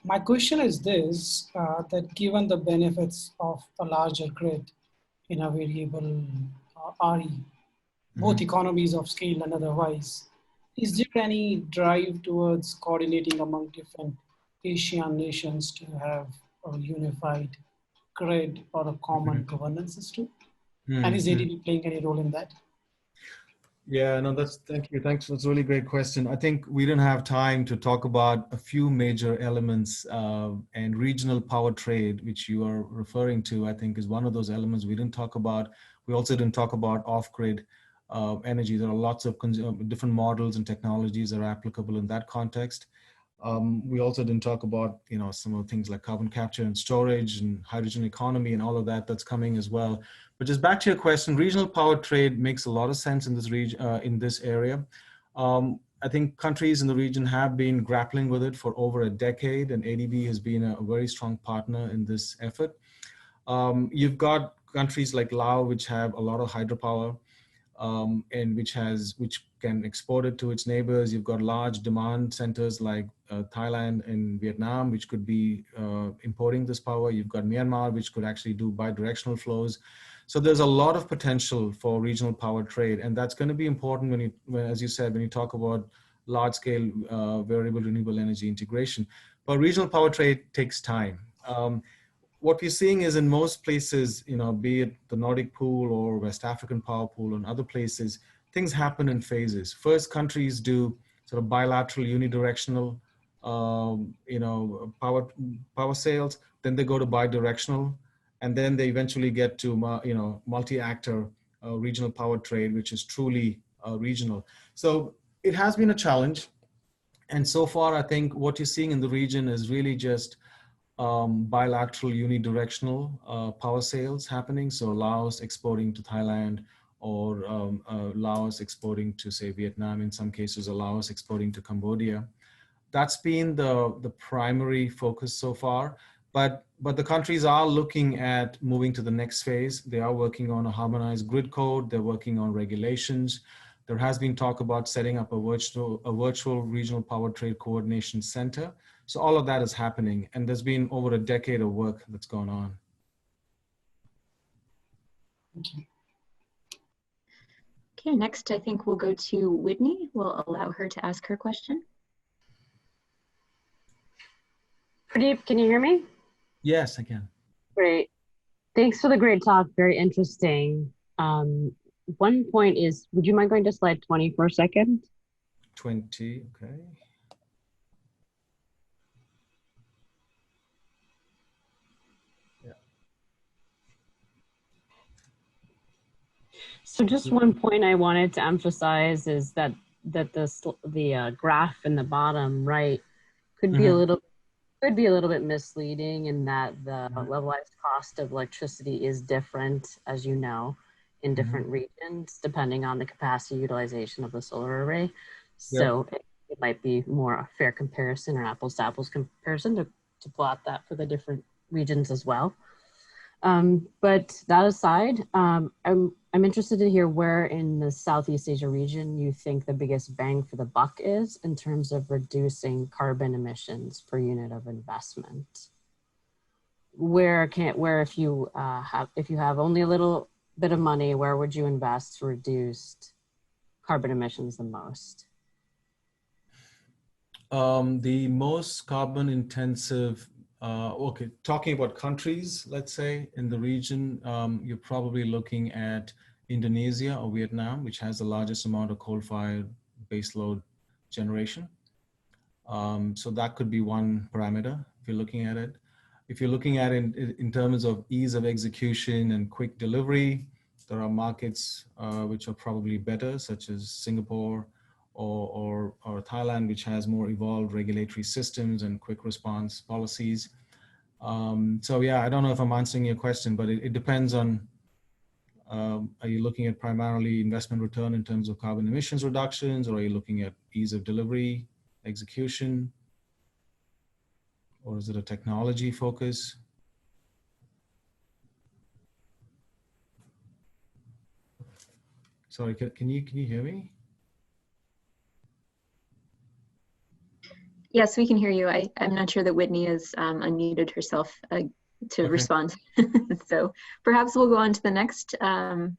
My question is this, that given the benefits of a larger grid in a variable RE, both economies of scale and otherwise, is there any drive towards coordinating among different Asian nations to have a unified grid or a common governance system? And is ADB playing any role in that? Yeah, no, thank you. Thanks. That's a really great question. I think we didn't have time to talk about a few major elements, and regional power trade, which you are referring to, I think is one of those elements we didn't talk about. We also didn't talk about off-grid energy. There are lots of different models and technologies that are applicable in that context. We also didn't talk about, some of the things like carbon capture and storage and hydrogen economy and all of that that's coming as well. But just back to your question, regional power trade makes a lot of sense in this region, in this area. I think countries in the region have been grappling with it for over a decade, and ADB has been a very strong partner in this effort. You've got countries like Laos, which have a lot of hydropower, and which can export it to its neighbors. You've got large demand centers like Thailand and Vietnam, which could be importing this power. You've got Myanmar, which could actually do bi-directional flows. So there's a lot of potential for regional power trade, and that's going to be important as you said, when you talk about large-scale variable renewable energy integration. But regional power trade takes time. What we're seeing is in most places, be it the Nordic pool or West African power pool and other places, things happen in phases. First, countries do sort of bilateral unidirectional, power sales. Then they go to bidirectional, and then they eventually get to, multi-actor regional power trade, which is truly regional. So it has been a challenge. And so far, I think what you're seeing in the region is really just bilateral unidirectional power sales happening. So Laos exporting to Thailand, or Laos exporting to, say, Vietnam in some cases, or Laos exporting to Cambodia. That's been the primary focus so far. But the countries are looking at moving to the next phase. They are working on a harmonized grid code. They're working on regulations. There has been talk about setting up a virtual regional power trade coordination center. So all of that is happening, and there's been over a decade of work that's gone on. Thank you. Okay, next I think we'll go to Whitney. We'll allow her to ask her question. Pradeep, can you hear me? Yes, I can. Great. Thanks for the great talk. Very interesting. One point is, would you mind going to slide 20 for a second? 20, okay. So just one point I wanted to emphasize is that the graph in the bottom right could be a little bit misleading, in that the levelized cost of electricity is different, as you know, in different regions, depending on the capacity utilization of the solar array. So it might be more a fair comparison, or apples to apples comparison, to plot that for the different regions as well. But that aside, I'm interested to hear where in the Southeast Asia region you think the biggest bang for the buck is in terms of reducing carbon emissions per unit of investment. Where if you have only a little bit of money, where would you invest to reduce carbon emissions the most? The most carbon intensive, okay, talking about countries, let's say in the region, you're probably looking at Indonesia or Vietnam, which has the largest amount of coal-fired baseload generation. So that could be one parameter if you're looking at it. If you're looking at it in terms of ease of execution and quick delivery, there are markets which are probably better, such as Singapore or Thailand, which has more evolved regulatory systems and quick response policies. So yeah, I don't know if I'm answering your question, but it depends on, are you looking at primarily investment return in terms of carbon emissions reductions, or are you looking at ease of delivery, execution, or is it a technology focus? Sorry, can you hear me? Yes, we can hear you. I'm not sure that Whitney has unmuted herself to respond. So perhaps we'll go on to the next.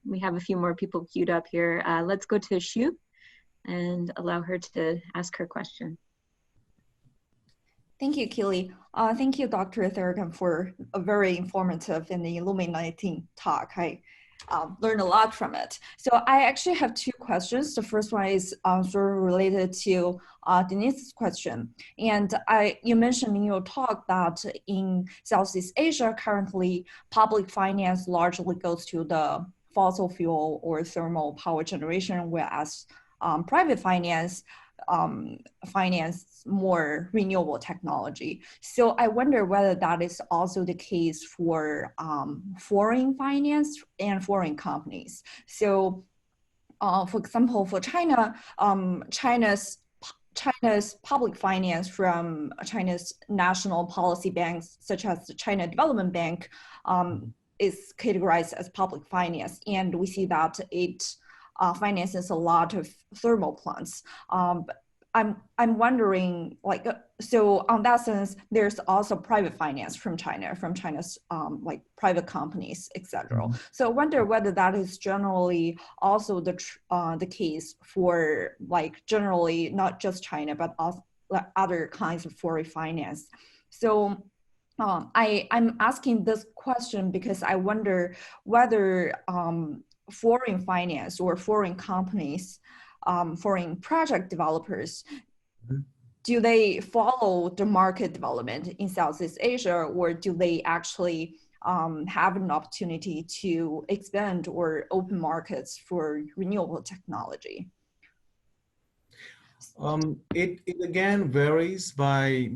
We have a few more people queued up here. Let's go to Shu and allow her to ask her question. Thank you, Keely. Thank you, Dr. Tharakan, for a very informative and illuminating talk. I learned a lot from it. So I actually have two questions. The first one is sort of related to Denise's question. And you mentioned in your talk that in Southeast Asia, currently public finance largely goes to the fossil fuel or thermal power generation, whereas private finance more renewable technology. So I wonder whether that is also the case for foreign finance and foreign companies. So for example, for China, China's public finance from China's national policy banks, such as the China Development Bank, is categorized as public finance. And we see that it finances a lot of thermal plants. I'm wondering, like, so on that sense, there's also private finance from China's like private companies, etc. Mm-hmm. So I wonder whether that is generally also the case for, like, generally not just China, but also other kinds of foreign finance. So I'm asking this question because I wonder whether foreign finance or foreign companies, foreign project developers, mm-hmm. do they follow the market development in Southeast Asia, or do they actually have an opportunity to expand or open markets for renewable technology? It again varies by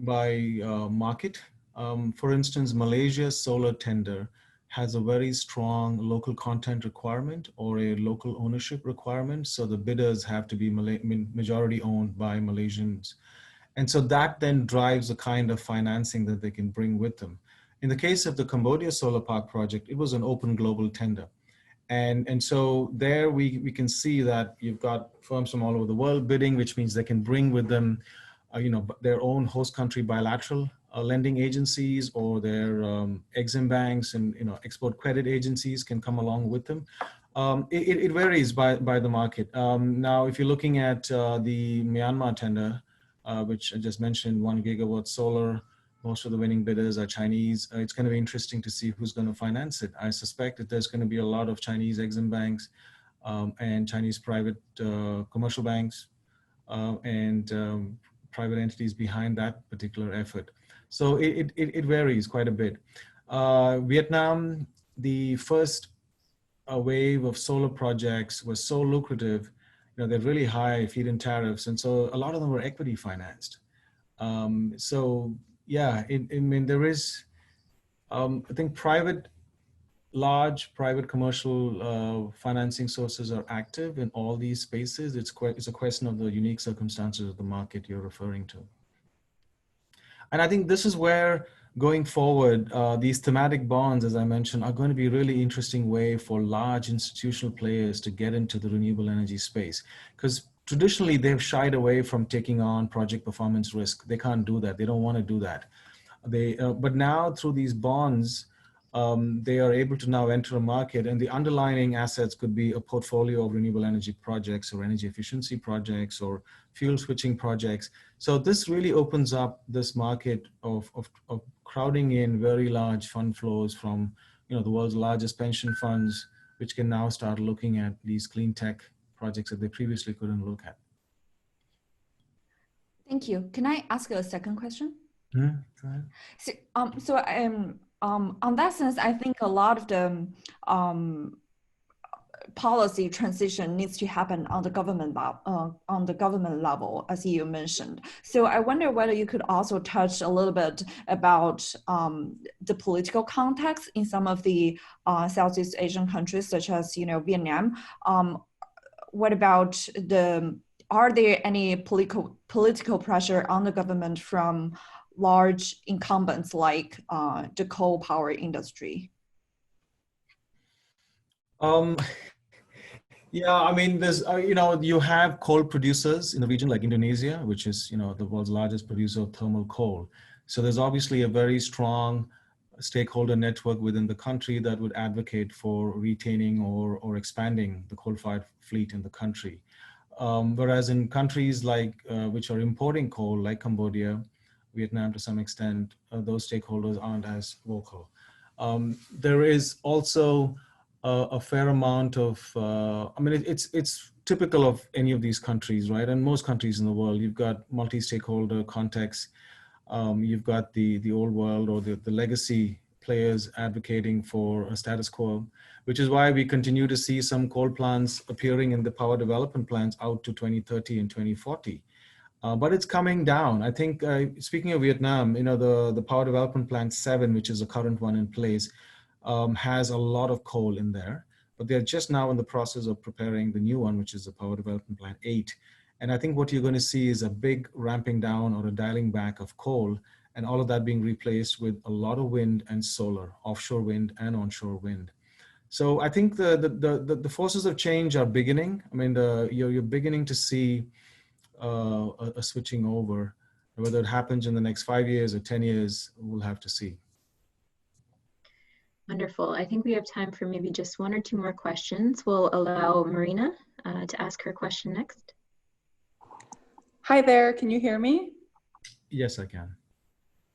market. For instance, Malaysia's solar tender has a very strong local content requirement or a local ownership requirement. So the bidders have to be majority owned by Malaysians. And so that then drives the kind of financing that they can bring with them. In the case of the Cambodia Solar Park project, it was an open global tender. And so there we can see that you've got firms from all over the world bidding, which means they can bring with them their own host country bilateral lending agencies, or their Exim banks and export credit agencies can come along with them. It varies by the market. Now, if you're looking at the Myanmar tender, which I just mentioned, 1 gigawatt solar, most of the winning bidders are Chinese. It's going to be interesting to see who's going to finance it. I suspect that there's going to be a lot of Chinese Exim banks and Chinese private commercial banks and private entities behind that particular effort. So it varies quite a bit. Vietnam, the first wave of solar projects was so lucrative, they're really high feed-in tariffs, and so a lot of them were equity financed. So yeah, I mean, there is, I think large private commercial financing sources are active in all these spaces. It's a question of the unique circumstances of the market you're referring to. And I think this is where going forward, these thematic bonds, as I mentioned, are going to be a really interesting way for large institutional players to get into the renewable energy space. Because traditionally, they've shied away from taking on project performance risk. They can't do that. They don't want to do that. But now through these bonds, they are able to now enter a market, and the underlying assets could be a portfolio of renewable energy projects or energy efficiency projects or fuel switching projects. So this really opens up this market of crowding in very large fund flows from the world's largest pension funds, which can now start looking at these clean tech projects that they previously couldn't look at. Thank you. Can I ask a second question? Go ahead. So on that sense, I think a lot of the policy transition needs to happen on the government level, as you mentioned. So I wonder whether you could also touch a little bit about the political context in some of the Southeast Asian countries, such as Vietnam. What about are there any political pressure on the government from large incumbents like the coal power industry? Yeah, I mean, there's, you have coal producers in the region like Indonesia, which is, the world's largest producer of thermal coal. So there's obviously a very strong stakeholder network within the country that would advocate for retaining or expanding the coal-fired fleet in the country. Whereas in countries like, which are importing coal, like Cambodia, Vietnam to some extent, those stakeholders aren't as vocal. There is also a fair amount of, it's typical of any of these countries, right? And most countries in the world, you've got multi-stakeholder contexts. You've got the old world or the legacy players advocating for a status quo, which is why we continue to see some coal plants appearing in the power development plans out to 2030 and 2040. But it's coming down. I think, speaking of Vietnam, the Power Development Plan 7, which is the current one in place, has a lot of coal in there. But they're just now in the process of preparing the new one, which is the Power Development Plan 8. And I think what you're going to see is a big ramping down or a dialing back of coal, and all of that being replaced with a lot of wind and solar, offshore wind and onshore wind. So I think the forces of change are beginning. I mean, you're beginning to see a switching over. Whether it happens in the next 5 years or 10 years, we'll have to see. Wonderful. I think we have time for maybe just one or two more questions. We'll allow Marina to ask her question next. Hi there, can you hear me? Yes, I can.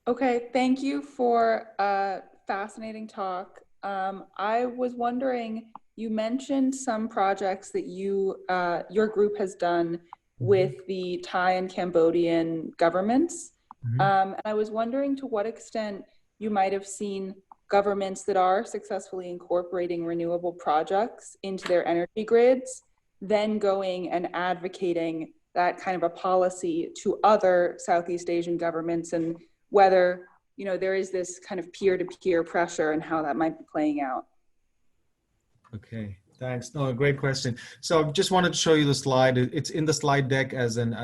Okay, thank you for a fascinating talk. I was wondering, you mentioned some projects that your group has done with the Thai and Cambodian governments. And I was wondering to what extent you might have seen governments that are successfully incorporating renewable projects into their energy grids, then going and advocating that kind of a policy to other Southeast Asian governments, and whether there is this kind of peer-to-peer pressure and how that might be playing out. Okay, thanks. No, great question. So I just wanted to show you the slide. It's in the slide deck as an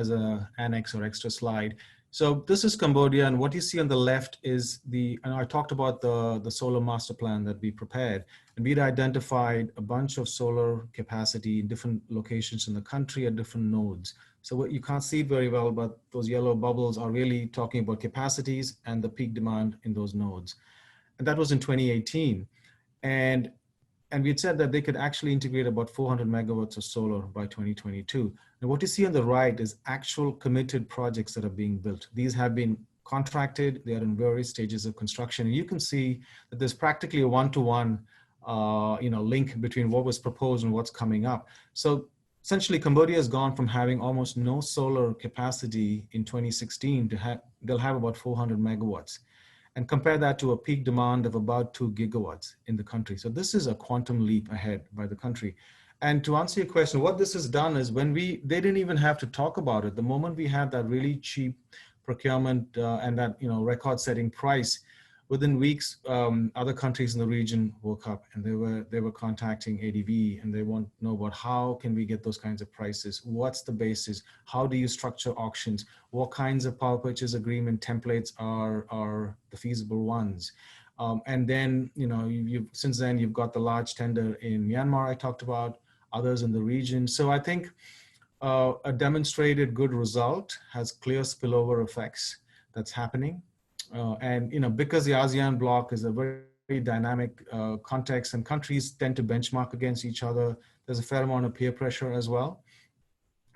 annex or extra slide. So this is Cambodia, and what you see on the left is and I talked about the solar master plan that we prepared, and we'd identified a bunch of solar capacity in different locations in the country at different nodes. So what you can't see very well, but those yellow bubbles are really talking about capacities and the peak demand in those nodes. And that was in 2018. And we had said that they could actually integrate about 400 megawatts of solar by 2022. And what you see on the right is actual committed projects that are being built. These have been contracted. They are in various stages of construction. And you can see that there's practically a one-to-one link between what was proposed and what's coming up. So essentially, Cambodia has gone from having almost no solar capacity in 2016 to they'll have about 400 megawatts. And compare that to a peak demand of about 2 gigawatts in the country. So this is a quantum leap ahead by the country. And to answer your question, what this has done is they didn't even have to talk about it. The moment we had that really cheap procurement and that record-setting price, within weeks, other countries in the region woke up and they were contacting ADB, and they want to know about how can we get those kinds of prices? What's the basis? How do you structure auctions? What kinds of power purchase agreement templates are the feasible ones? And then, since then you've got the large tender in Myanmar I talked about, others in the region. So I think a demonstrated good result has clear spillover effects that's happening. And because the ASEAN bloc is a very dynamic context, and countries tend to benchmark against each other, there's a fair amount of peer pressure as well.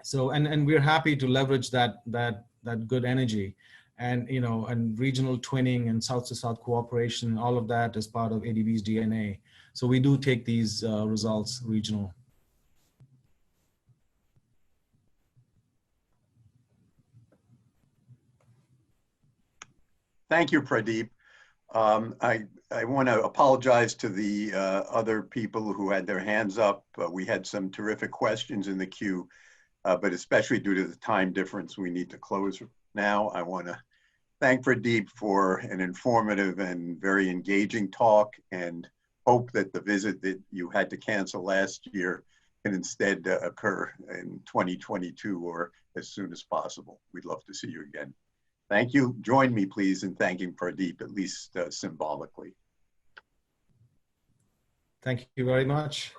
So, and we're happy to leverage that good energy, and and regional twinning and south to south cooperation, all of that is part of ADB's DNA. So we do take these results regional. Thank you, Pradeep. I want to apologize to the other people who had their hands up. We had some terrific questions in the queue, but especially due to the time difference, we need to close now. I want to thank Pradeep for an informative and very engaging talk, and hope that the visit that you had to cancel last year can instead occur in 2022 or as soon as possible. We'd love to see you again. Thank you. Join me, please, in thanking Pradeep, at least symbolically. Thank you very much.